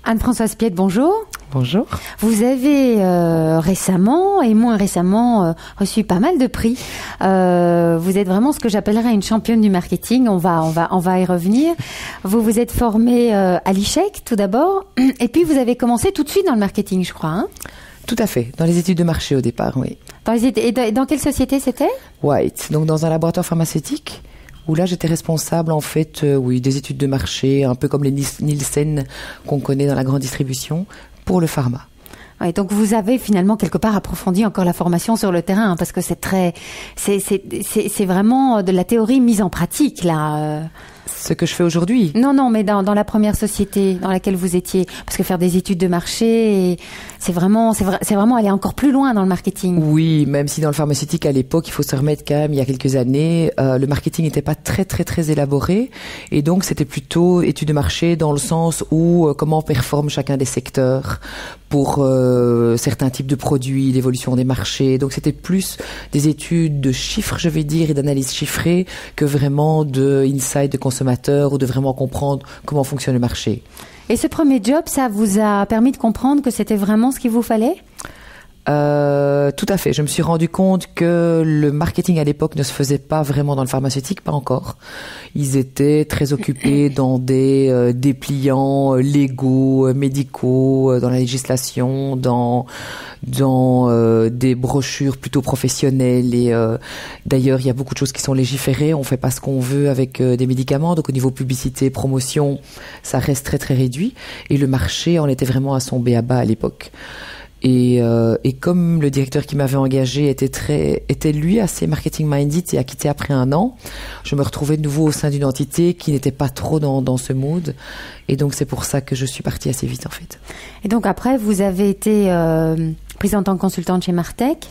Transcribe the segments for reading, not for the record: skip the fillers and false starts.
Anne-Françoise Piette, bonjour. Bonjour. Vous avez récemment et moins récemment reçu pas mal de prix. Vous êtes vraiment ce que j'appellerais une championne du marketing. On va y revenir. Vous vous êtes formée à l'ICHEC tout d'abord, et puis vous avez commencé tout de suite dans le marketing, je crois. Hein? Tout à fait, dans les études de marché au départ, oui. Dans quelle société c'était? White, donc dans un laboratoire pharmaceutique. Où là, j'étais responsable, en fait, des études de marché, un peu comme les Nielsen qu'on connaît dans la grande distribution, pour le pharma. Ouais, donc vous avez finalement quelque part approfondi encore la formation sur le terrain, hein, parce que c'est vraiment de la théorie mise en pratique, là. Ce que je fais aujourd'hui. Non, mais dans la première société dans laquelle vous étiez, parce que faire des études de marché, c'est vraiment aller encore plus loin dans le marketing. Oui, même si dans le pharmaceutique à l'époque, il faut se remettre quand même, il y a quelques années, le marketing n'était pas très très très élaboré, et donc c'était plutôt études de marché dans le sens où comment performe chacun des secteurs pour certains types de produits, l'évolution des marchés. Donc c'était plus des études de chiffres, je vais dire, et d'analyse chiffrée que vraiment de insight de consommateurs ou de vraiment comprendre comment fonctionne le marché. Et ce premier job, ça vous a permis de comprendre que c'était vraiment ce qu'il vous fallait ? Tout à fait. Je me suis rendu compte que le marketing à l'époque ne se faisait pas vraiment dans le pharmaceutique, pas encore. Ils étaient très occupés dans des dépliants légaux, médicaux, dans la législation, dans des brochures plutôt professionnelles. Et d'ailleurs, il y a beaucoup de choses qui sont légiférées. On fait pas ce qu'on veut avec des médicaments. Donc au niveau publicité, promotion, ça reste très très réduit. Et le marché en était vraiment à son b.a-ba à l'époque. Et comme le directeur qui m'avait engagé était lui assez marketing minded et a quitté après 1 an, je me retrouvais de nouveau au sein d'une entité qui n'était pas trop dans ce mood. Et donc c'est pour ça que je suis partie assez vite en fait. Et donc après vous avez été prise en tant que consultante chez Martech.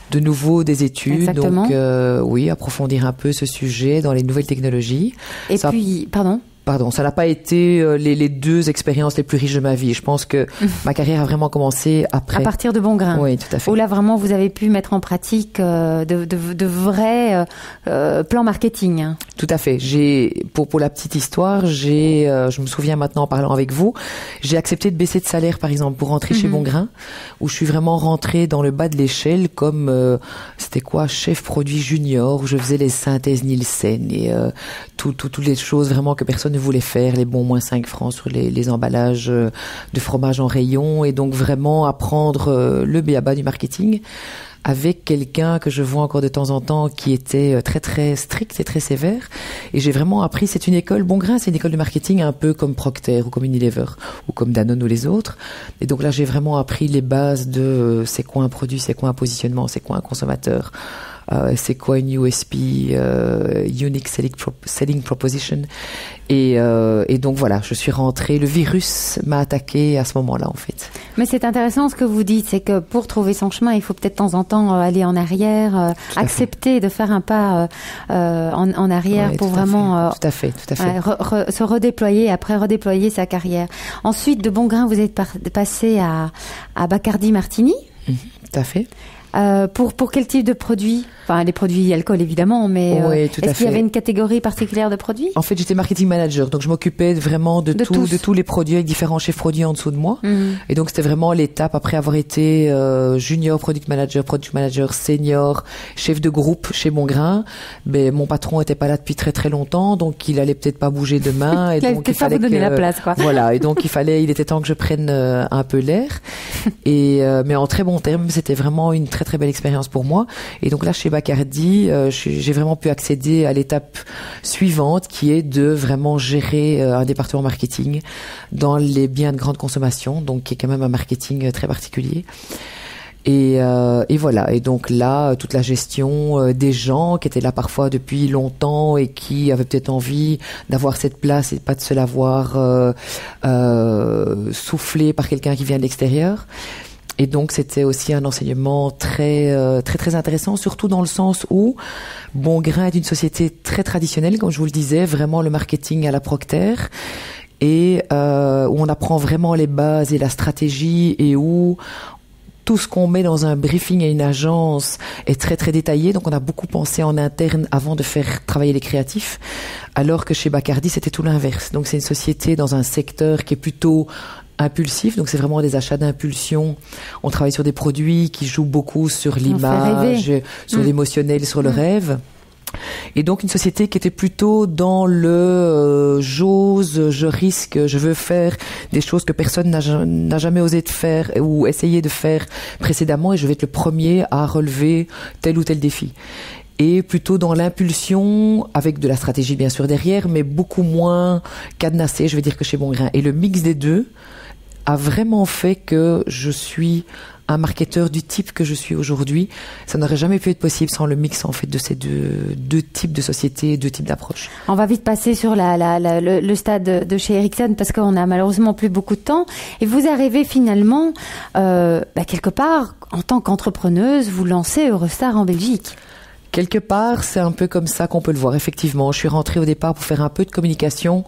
De nouveau des études. Exactement. Donc oui, approfondir un peu ce sujet dans les nouvelles technologies. Et puis, pardon, ça n'a pas été les 2 expériences les plus riches de ma vie. Je pense que ma carrière a vraiment commencé après. À partir de Bongrain. Oui, tout à fait. Où là, vraiment, vous avez pu mettre en pratique de vrais plans marketing. Tout à fait. Pour la petite histoire, je me souviens maintenant en parlant avec vous, j'ai accepté de baisser de salaire, par exemple, pour rentrer chez Bongrain, où je suis vraiment rentrée dans le bas de l'échelle comme, chef produit junior, où je faisais les synthèses Nielsen et toutes les choses vraiment que personne ne voulait faire, les bons moins 5 francs sur les emballages de fromage en rayon, et donc vraiment apprendre le b.a-ba du marketing avec quelqu'un que je vois encore de temps en temps qui était très très strict et très sévère. Et j'ai vraiment appris, c'est une école, Bongrain, c'est une école de marketing un peu comme Procter ou comme Unilever ou comme Danone ou les autres. Et donc là, j'ai vraiment appris les bases de c'est quoi un produit, c'est quoi un positionnement, c'est quoi un consommateur. C'est quoi une USP, Unique Selling Proposition. Et donc voilà, je suis rentrée, le virus m'a attaqué à ce moment-là en fait. Mais c'est intéressant ce que vous dites, c'est que pour trouver son chemin, il faut peut-être de temps en temps aller en arrière, accepter de faire un pas en arrière pour vraiment tout à fait. Se redéployer, après redéployer sa carrière. Ensuite, de Bongrain, vous êtes passé à Bacardi Martini. Tout à fait. Pour quel type de produits? Enfin, les produits alcool évidemment, mais oui, est-ce qu'il y avait une catégorie particulière de produits? En fait, j'étais marketing manager, donc je m'occupais vraiment de tous les produits avec différents chefs produits en dessous de moi. Et donc c'était vraiment l'étape après avoir été junior product manager senior, chef de groupe chez Bongrain. Mais mon patron était pas là depuis très très longtemps, donc il allait peut-être pas bouger demain. Et donc il fallait vous donner la place, quoi. Voilà, et donc il était temps que je prenne un peu l'air. Et mais en très bon terme, c'était vraiment une très très belle expérience pour moi. Et donc là chez Bacardi, j'ai vraiment pu accéder à l'étape suivante qui est de vraiment gérer un département marketing dans les biens de grande consommation, donc qui est quand même un marketing très particulier. Et voilà. Et donc là, toute la gestion des gens qui étaient là parfois depuis longtemps et qui avaient peut-être envie d'avoir cette place et pas de se la voir soufflée par quelqu'un qui vient de l'extérieur. Et donc c'était aussi un enseignement très très intéressant, surtout dans le sens où Bongrain est une société très traditionnelle, comme je vous le disais, vraiment le marketing à la Procter, et où on apprend vraiment les bases et la stratégie, et où tout ce qu'on met dans un briefing à une agence est très très détaillé, donc on a beaucoup pensé en interne avant de faire travailler les créatifs, alors que chez Bacardi c'était tout l'inverse. Donc c'est une société dans un secteur qui est plutôt impulsif, donc c'est vraiment des achats d'impulsion. On travaille sur des produits qui jouent beaucoup sur l'image, sur l'émotionnel, sur le rêve. Et donc une société qui était plutôt dans le j'ose, je risque, je veux faire des choses que personne n'a jamais osé de faire ou essayé de faire précédemment, et je vais être le premier à relever tel ou tel défi. Et plutôt dans l'impulsion, avec de la stratégie bien sûr derrière, mais beaucoup moins cadenassé, je vais dire, que chez Bongrain. Et le mix des deux a vraiment fait que je suis un marketeur du type que je suis aujourd'hui. Ça n'aurait jamais pu être possible sans le mix en fait de ces deux types de sociétés, deux types d'approches. On va vite passer sur le stade de chez Ericsson parce qu'on a malheureusement plus beaucoup de temps. Et vous arrivez finalement quelque part en tant qu'entrepreneuse, vous lancez Eurostar en Belgique. Quelque part, c'est un peu comme ça qu'on peut le voir, effectivement. Je suis rentrée au départ pour faire un peu de communication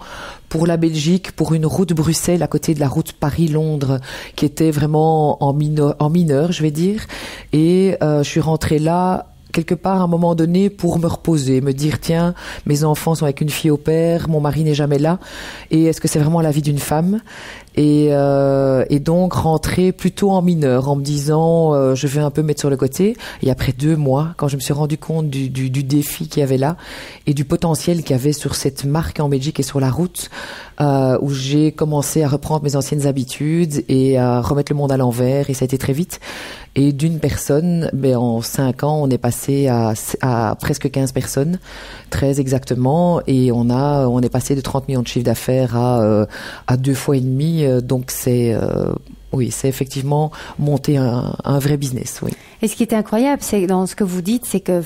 pour la Belgique, pour une route Bruxelles à côté de la route Paris-Londres, qui était vraiment en mineur, je vais dire. Et je suis rentrée là quelque part à un moment donné pour me reposer, me dire tiens, mes enfants sont avec une fille au père, mon mari n'est jamais là, et est-ce que c'est vraiment la vie d'une femme? Et donc rentrer plutôt en mineur en me disant je vais un peu mettre sur le côté. Et après 2 mois, quand je me suis rendu compte du défi qu'il y avait là et du potentiel qu'il y avait sur cette marque en Belgique et sur la route, où j'ai commencé à reprendre mes anciennes habitudes et à remettre le monde à l'envers, et ça a été très vite. Et d'une personne, en 5 ans, on est passé à presque 15 personnes, 13 exactement, et on est passé de 30 millions de chiffre d'affaires à 2 fois et demi. Donc c'est effectivement monter un vrai business, oui. Et ce qui est incroyable, c'est dans ce que vous dites, c'est que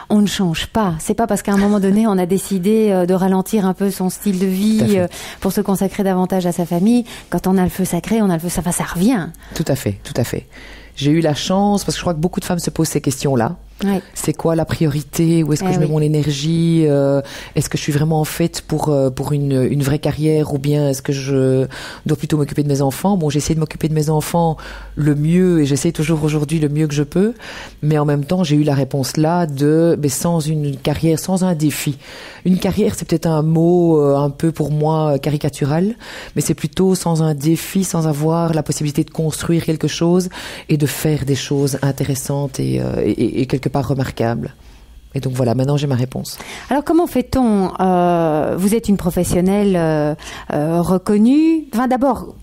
on ne change pas. C'est pas parce qu'à un moment donné, on a décidé de ralentir un peu son style de vie pour se consacrer davantage à sa famille. Quand on a le feu sacré, on a le feu, ça revient. Tout à fait, tout à fait. J'ai eu la chance, parce que je crois que beaucoup de femmes se posent ces questions-là. Ouais. C'est quoi la priorité? Où est-ce que je mets mon énergie? Est-ce que je suis vraiment faite pour une vraie carrière, ou bien est-ce que je dois plutôt m'occuper de mes enfants? Bon, j'essaie de m'occuper de mes enfants le mieux, et j'essaie toujours aujourd'hui le mieux que je peux. Mais en même temps, j'ai eu la réponse là sans une carrière, sans un défi. Une carrière, c'est peut-être un mot un peu pour moi caricatural, mais c'est plutôt sans un défi, sans avoir la possibilité de construire quelque chose et de faire des choses intéressantes et quelque part remarquable. Et donc voilà, maintenant j'ai ma réponse. Alors comment fait-on vous êtes une professionnelle reconnue. Enfin d'abord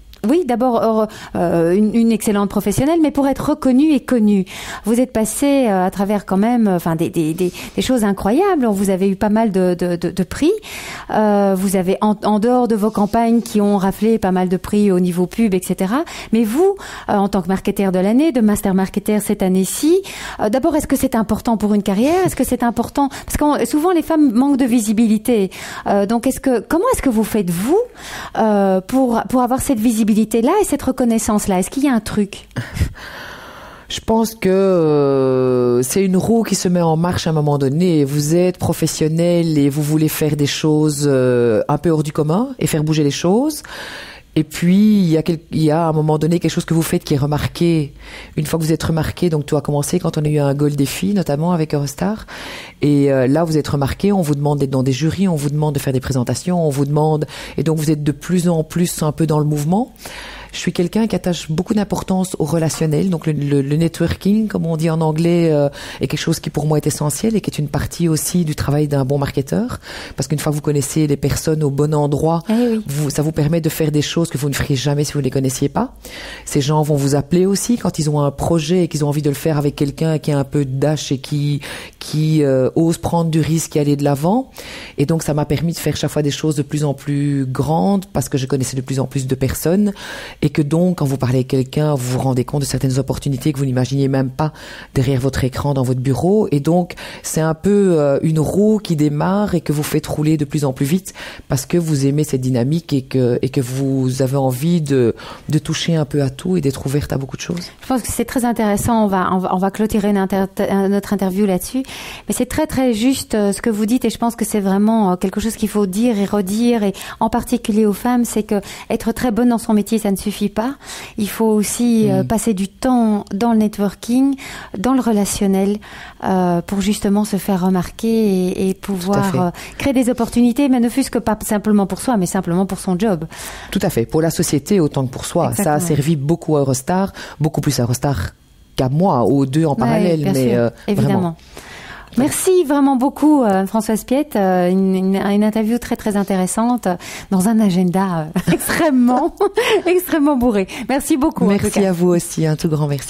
une excellente professionnelle, mais pour être reconnue et connue, vous êtes passée à travers quand même, des choses incroyables. Vous avez eu pas mal de prix. Vous avez en dehors de vos campagnes qui ont raflé pas mal de prix au niveau pub, etc. Mais vous, en tant que marketeur de l'année, de master marketeur cette année-ci, d'abord, est-ce que c'est important pour une carrière? Est-ce que c'est important parce que souvent les femmes manquent de visibilité. Donc comment est-ce que vous faites vous pour avoir cette visibilité là et cette reconnaissance-là? Est-ce qu'il y a un truc? Je pense que c'est une roue qui se met en marche à un moment donné. Vous êtes professionnel et vous voulez faire des choses un peu hors du commun et faire bouger les choses. Et puis, il y a à un moment donné quelque chose que vous faites qui est remarqué. Une fois que vous êtes remarqué, donc tout a commencé quand on a eu un Gold Défi, notamment avec Eurostar. Et là, vous êtes remarqué, on vous demande d'être dans des jurys, on vous demande de faire des présentations, on vous demande... Et donc, vous êtes de plus en plus un peu dans le mouvement. Je suis quelqu'un qui attache beaucoup d'importance au relationnel. Donc, le networking, comme on dit en anglais, est quelque chose qui pour moi est essentiel et qui est une partie aussi du travail d'un bon marketeur. Parce qu'une fois que vous connaissez les personnes au bon endroit, ça vous permet de faire des choses que vous ne feriez jamais si vous ne les connaissiez pas. Ces gens vont vous appeler aussi quand ils ont un projet et qu'ils ont envie de le faire avec quelqu'un qui a un peu de dash et qui ose prendre du risque et aller de l'avant. Et donc, ça m'a permis de faire chaque fois des choses de plus en plus grandes parce que je connaissais de plus en plus de personnes. Et que donc, quand vous parlez avec quelqu'un, vous vous rendez compte de certaines opportunités que vous n'imaginiez même pas derrière votre écran dans votre bureau. Et donc, c'est un peu une roue qui démarre et que vous faites rouler de plus en plus vite parce que vous aimez cette dynamique et que vous avez envie de toucher un peu à tout et d'être ouverte à beaucoup de choses. Je pense que c'est très intéressant. On va clôturer notre interview là-dessus. Mais c'est très, très juste ce que vous dites et je pense que c'est vraiment quelque chose qu'il faut dire et redire et en particulier aux femmes, c'est que être très bonne dans son métier, ça ne suffit suffit pas. Il faut aussi passer du temps dans le networking, dans le relationnel, pour justement se faire remarquer et pouvoir créer des opportunités, mais ne fût-ce que pas simplement pour soi, mais simplement pour son job. Tout à fait. Pour la société autant que pour soi. Exactement. Ça a servi beaucoup à Eurostar, beaucoup plus à Eurostar qu'à moi, aux deux en parallèle. Bien mais sûr, évidemment. Vraiment. Merci vraiment beaucoup, Françoise Piette. Une interview très très intéressante dans un agenda extrêmement bourré. Merci beaucoup. Merci à vous aussi, un tout grand merci.